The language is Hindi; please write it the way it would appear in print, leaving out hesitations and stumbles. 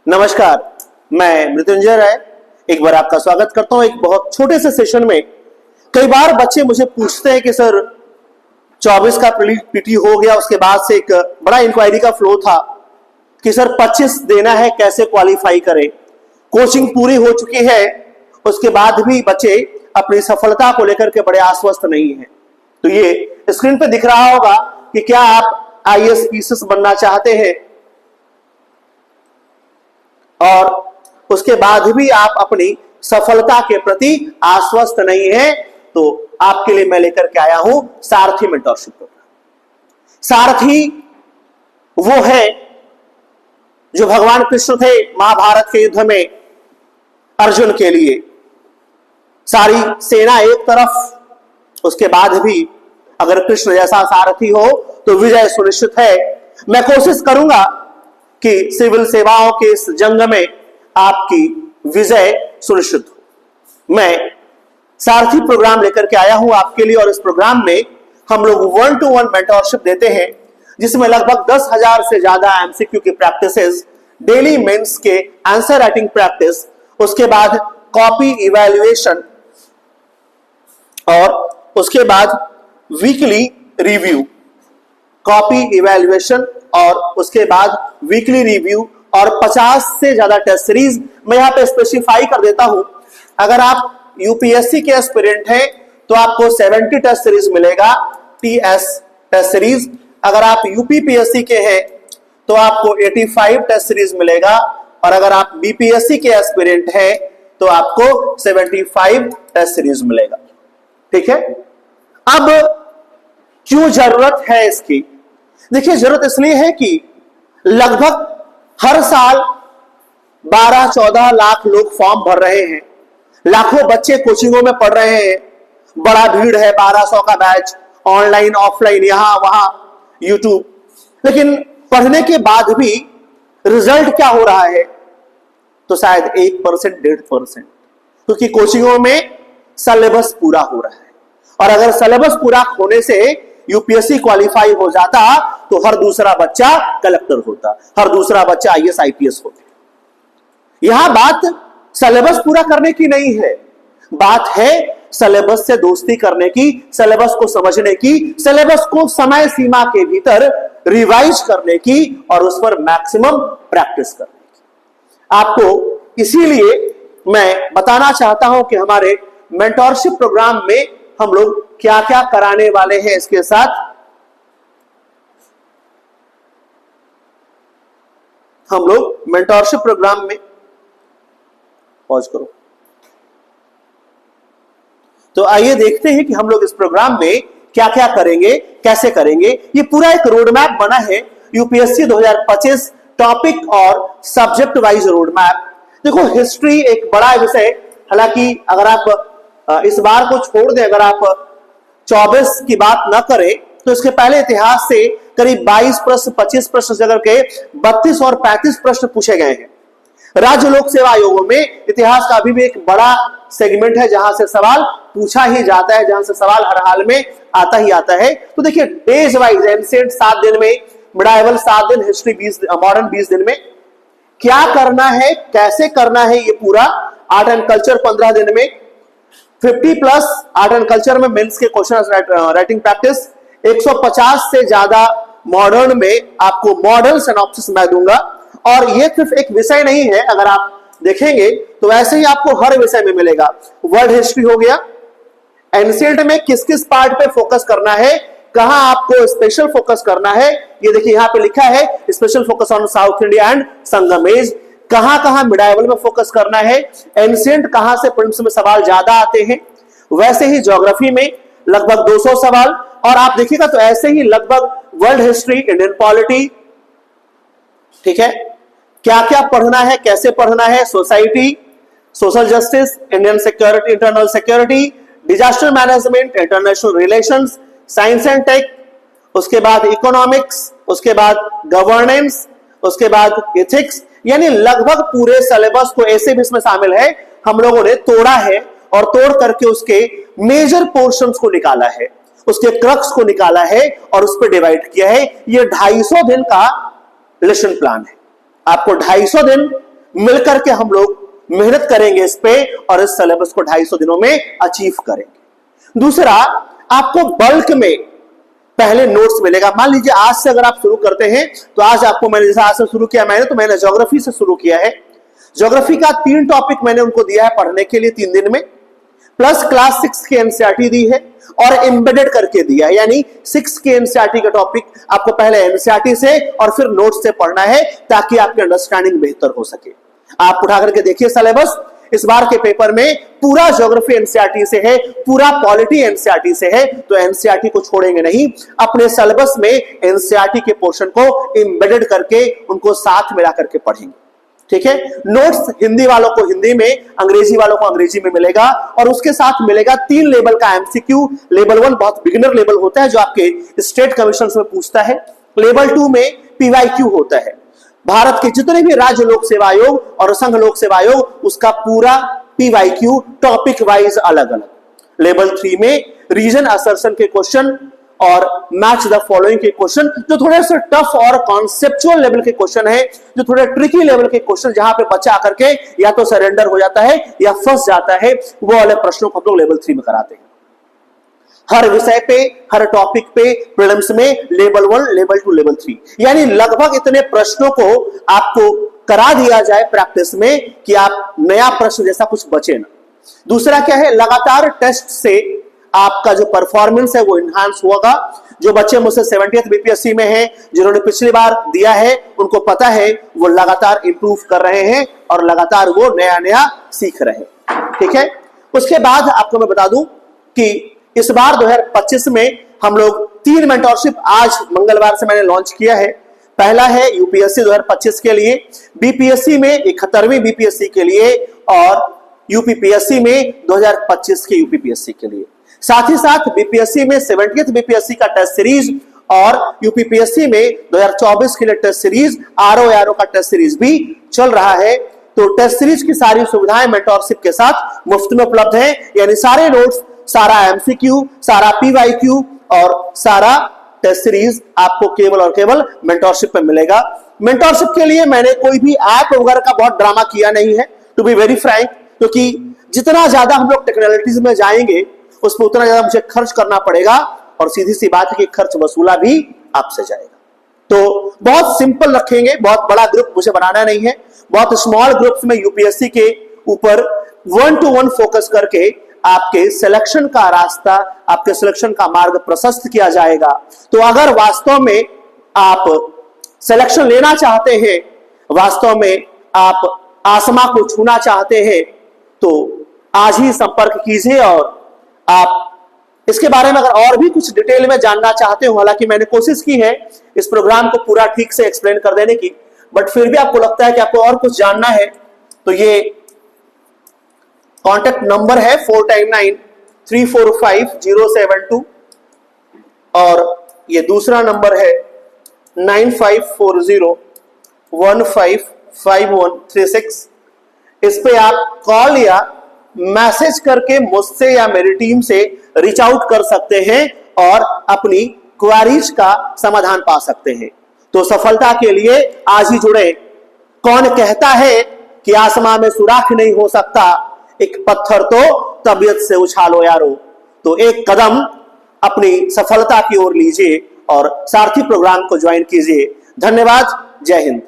नमस्कार, मैं मृत्युंजय राय एक बार आपका स्वागत करता हूं एक बहुत छोटे से सेशन में। कई बार बच्चे मुझे पूछते हैं कि सर 24 का पीटी हो गया, उसके बाद से एक बड़ा इंक्वायरी का फ्लो था कि सर 25 देना है, कैसे क्वालिफाई करें। कोचिंग पूरी हो चुकी है, उसके बाद भी बच्चे अपनी सफलता को लेकर के बड़े आश्वस्त नहीं हैं। तो ये स्क्रीन पे दिख रहा होगा कि क्या आप आईएएस पीसीएस बनना चाहते हैं और उसके बाद भी आप अपनी सफलता के प्रति आश्वस्त नहीं हैं, तो आपके लिए मैं लेकर के आया हूं सारथी मेंटरशिप प्रोग्राम। सारथी वो है जो भगवान कृष्ण थे महाभारत के युद्ध में अर्जुन के लिए। सारी सेना एक तरफ, उसके बाद भी अगर कृष्ण जैसा सारथी हो तो विजय सुनिश्चित है। मैं कोशिश करूंगा कि सिविल सेवाओं के इस जंग में आपकी विजय सुनिश्चित हो। मैं सारथी प्रोग्राम लेकर के आया हूं आपके लिए, और इस प्रोग्राम में हम लोग 1-to-1 मेंटरशिप देते हैं, जिसमें लगभग 10,000 से ज्यादा एमसीक्यू की प्रैक्टिसेस, डेली मेंस के आंसर राइटिंग प्रैक्टिस, उसके बाद कॉपी इवैल्यूएशन और उसके बाद वीकली रिव्यू। कॉपी इवैल्यूएशन और उसके बाद वीकली रिव्यू और 50 से ज्यादा टेस्ट सीरीज। मैं यहां पे स्पेसिफाई कर देता हूं, अगर आप यूपीएससी के एस्पिरेंट हैं तो आपको 70 टेस्ट सीरीज मिलेगा, टीएस टेस्ट सीरीज। अगर आप यूपीपीएससी के हैं तो आपको 85 टेस्ट सीरीज मिलेगा, और अगर आप बीपीएससी के एस्पिरेंट हैं तो आपको 75 टेस्ट सीरीज मिलेगा। ठीक है, अब क्यों जरूरत है इसकी? देखिए, जरूरत इसलिए है कि लगभग हर साल 12-14 लाख लोग फॉर्म भर रहे हैं, लाखों बच्चे कोचिंगों में पढ़ रहे हैं, बड़ा भीड़ है, 1200 का बैच, ऑनलाइन ऑफलाइन, यहां वहां यूट्यूब। लेकिन पढ़ने के बाद भी रिजल्ट क्या हो रहा है? तो शायद 1%, 1.5%, क्योंकि कोचिंगों में सिलेबस पूरा हो रहा है। और अगर सिलेबस पूरा होने से यूपीएससी क्वालिफाई हो जाता तो हर दूसरा बच्चा कलेक्टर होता, हर दूसरा बच्चा आईएएस आईपीएस होता। यहां बात सिलेबस पूरा करने की नहीं है, बात है सिलेबस से दोस्ती करने की, सिलेबस को समझने की, सिलेबस को समय सीमा के भीतर रिवाइज करने की और उस पर मैक्सिमम प्रैक्टिस करने की। आपको इसीलिए मैं बताना चाहता हूं कि हमारे मेंटरशिप प्रोग्राम में हम लोग क्या क्या कराने वाले हैं। इसके साथ हम लोग मेंटरशिप प्रोग्राम में, पॉज करो, तो आइए देखते हैं कि हम लोग इस प्रोग्राम में क्या क्या करेंगे, कैसे करेंगे। ये पूरा एक रोड मैप बना है, यूपीएससी 2025 टॉपिक और सब्जेक्ट वाइज रोड मैप। देखो, हिस्ट्री एक बड़ा विषय, हालांकि अगर आप इस बार को छोड़ दें, अगर आप 24 की बात न करें तो इसके पहले इतिहास से करीब 22 प्रश्न, 25 प्रश्न से करके 32 और 35 प्रश्न पूछे गए हैं। राज्य लोक सेवा आयोगों में इतिहास का अभी भी एक बड़ा सेगमेंट है जहां से सवाल पूछा ही जाता है, जहां से सवाल हर हाल में आता ही आता है। तो देखिए, डेज वाइज एंशिएंट 7 दिन में, मिडाइवल 7 दिन, हिस्ट्री 20, मॉडर्न 20 दिन में। क्या करना है, कैसे करना है, ये पूरा आर्ट एंड कल्चर 15 दिन में, 50+ आर्ट एंड कल्चर में मेंस के क्वेश्चन राइटिंग प्रैक्टिस, 150 से ज्यादा मॉडर्न में आपको मॉडर्न सिनॉप्सिस मैं दूंगा। और ये सिर्फ एक विषय नहीं है, अगर आप देखेंगे तो वैसे ही आपको हर विषय में मिलेगा। वर्ल्ड हिस्ट्री हो गया, एंशिएंट में किस किस पार्ट पे फोकस करना है, कहां आपको स्पेशल फोकस करना है, ये देखिए यहां पे लिखा है, special focus on South India and Sangam age. कहां कहां मिडाइवल में फोकस करना है, एंशिएंट कहां से प्रिलिम्स में सवाल ज्यादा आते हैं। वैसे ही ज्योग्राफी में लगभग 200 सवाल, और आप देखिएगा तो ऐसे ही लगभग वर्ल्ड हिस्ट्री, इंडियन पॉलिटी। ठीक है, क्या क्या पढ़ना है, कैसे पढ़ना है, society, social justice, Indian security, internal security, disaster management, international relations, science and tech, उसके बाद इकोनॉमिक्स, उसके बाद गवर्नेंस, उसके बाद एथिक्स। यानी लगभग पूरे सिलेबस को ऐसे भी इसमें शामिल है, हम लोगों ने तोड़ा है और तोड़ करके उसके मेजर पोर्शंस को निकाला है, उसके क्रक्स को निकाला है और उस पर डिवाइड किया है। ये 250 दिन का लेसन प्लान है। आपको 250 दिन मिलकर के हम लोग मेहनत करेंगे इस पे और इस सिलेबस को 250 दिनों में अचीव करेंगे। दूसरा, आपको बल्क में पहले नोट्स मिलेगा। मान लीजिए आज से अगर आप शुरू करते हैं तो आज आपको, मैंने जैसे आज से शुरू किया मैंने ज्योग्राफी से शुरू किया है। ज्योग्राफी का 3 टॉपिक मैंने उनको दिया है पढ़ने के लिए 3 दिन में, प्लस क्लास 6 की एनसीईआरटी दी है और एम्बेडेड करके दिया है, यानी 6 के एनसीईआरटी का टॉपिक आपको पहले एनसीईआरटी से और फिर नोट्स से पढ़ना है ताकि आपकी अंडरस्टैंडिंग बेहतर हो सके। आप उठा करके देखिए सिलेबस, इस बार के पेपर में पूरा ज्योग्राफी एनसीईआरटी से है, पूरा पॉलिटी एनसीईआरटी से है, तो एनसीईआरटी को छोड़ेंगे नहीं। अपने सिलेबस में एनसीईआरटी के पोर्शन को एम्बेडेड करके उनको साथ मिला करके पढ़ेंगे, ठीक है। नोट्स हिंदी वालों को हिंदी में, अंग्रेजी वालों को अंग्रेजी में मिलेगा और उसके साथ मिलेगा 3 लेवल का एमसीक्यू। लेवल 1 बहुत बिगिनर लेवल होता है जो आपके स्टेट कमीशन में पूछता है। लेवल 2 में पीवाईक्यू होता है, भारत के जितने भी राज्य लोक सेवा आयोग और संघ लोक सेवा आयोग उसका पूरा पीवाईक्यू टॉपिक वाइज अलग अलग। लेवल 3 में रीजन असर्शन के क्वेश्चन और मैच द फॉलोइंग के क्वेश्चन, जो थोड़े से टफ और कॉन्सेप्चुअल लेवल के क्वेश्चन है, जो थोड़े ट्रिकी लेवल के क्वेश्चन, जहां पे बच्चा आकर के या तो सरेंडर हो जाता है या फंस जाता है, वो वाले प्रश्नों को हम लोग लेवल 3 में कराते हैं। हर विषय पे, हर टॉपिक पे प्रीलिम्स में लेवल 1, लेवल 2, लेवल 3, यानी लगभग इतने प्रश्नों को आपको करा दिया जाए प्रैक्टिस में कि आप नया प्रश्न जैसा कुछ बचे ना। दूसरा क्या है, लगातार टेस्ट से आपका जो परफॉर्मेंस है वो इनहांस होगा। जो बच्चे मुझसे 70th बीपीएससी में हैं, जिन्होंने पिछली बार दिया है, उनको पता है वो लगातार इंप्रूव कर रहे हैं और लगातार वो नया नया सीख रहे हैं, ठीक है। उसके बाद आपको मैं बता दूं कि इस बार 2025 में हम लोग 3 मेंटरशिप आज मंगलवार से मैंने लॉन्च किया है। पहला है यूपीएससी 2025 के लिए, बीपीएससी में 71वीं बीपीएससी के लिए और यूपीपीएससी में 2025 के यूपीपीएससी के लिए। साथ ही साथ बीपीएससी में 70th बीपीएससी का टेस्ट सीरीज और यूपीपीएससी में 2024 के लिए टेस्ट सीरीज, आरओ का टेस्ट सीरीज भी चल रहा है। तो टेस्ट सीरीज की सारी सुविधाएं मेंटरशिप के साथ मुफ्त में उपलब्ध है, यानी सारे नोट्स, सारा एमसीक्यू, सारा पीवाईक्यू और सारा टेस्ट सीरीज आपको केवल और केवल मेंटरशिप पे मिलेगा। मेंटरशिप के लिए मैंने कोई भी ऐप वगैरह का बहुत ड्रामा किया नहीं है, टू बी वेरी फ्रैंक, क्योंकि जितना ज्यादा हम लोग टेक्नोलॉजीज में जाएंगे उस पर उतना ज्यादा मुझे खर्च करना पड़ेगा और सीधी सी बात है कि खर्च वसूला भी आपसे जाएगा। तो बहुत सिंपल रखेंगे, बहुत बड़ा ग्रुप मुझे बनाना नहीं है, बहुत स्मॉल ग्रुप्स में यूपीएससी के ऊपर 1-to-1 फोकस करके आपके सिलेक्शन का रास्ता, आपके सिलेक्शन का मार्ग प्रशस्त किया जाएगा। तो अगर वास्तव में आप सिलेक्शन लेना चाहते हैं, वास्तव में आप आसमां को छूना चाहते हैं, तो आज ही संपर्क कीजिए। और आप इसके बारे में अगर और भी कुछ डिटेल में जानना चाहते हो, हालांकि मैंने कोशिश की है इस प्रोग्राम को पूरा ठीक से एक्सप्लेन कर देने की, बट फिर भी आपको लगता है कि आपको और कुछ जानना है, तो ये कॉन्टेक्ट नंबर है 499345 और ये दूसरा नंबर है 9540155136। इस पे आप कॉल या मैसेज करके मुझसे या मेरी टीम से रीच आउट कर सकते हैं और अपनी क्वेरीज का समाधान पा सकते हैं। तो सफलता के लिए आज ही जुड़े। कौन कहता है कि आसमां में सुराख नहीं हो सकता, एक पत्थर तो तबीयत से उछालो यारो। तो एक कदम अपनी सफलता की ओर लीजिए और सारथी प्रोग्राम को ज्वाइन कीजिए। धन्यवाद, जय हिंद।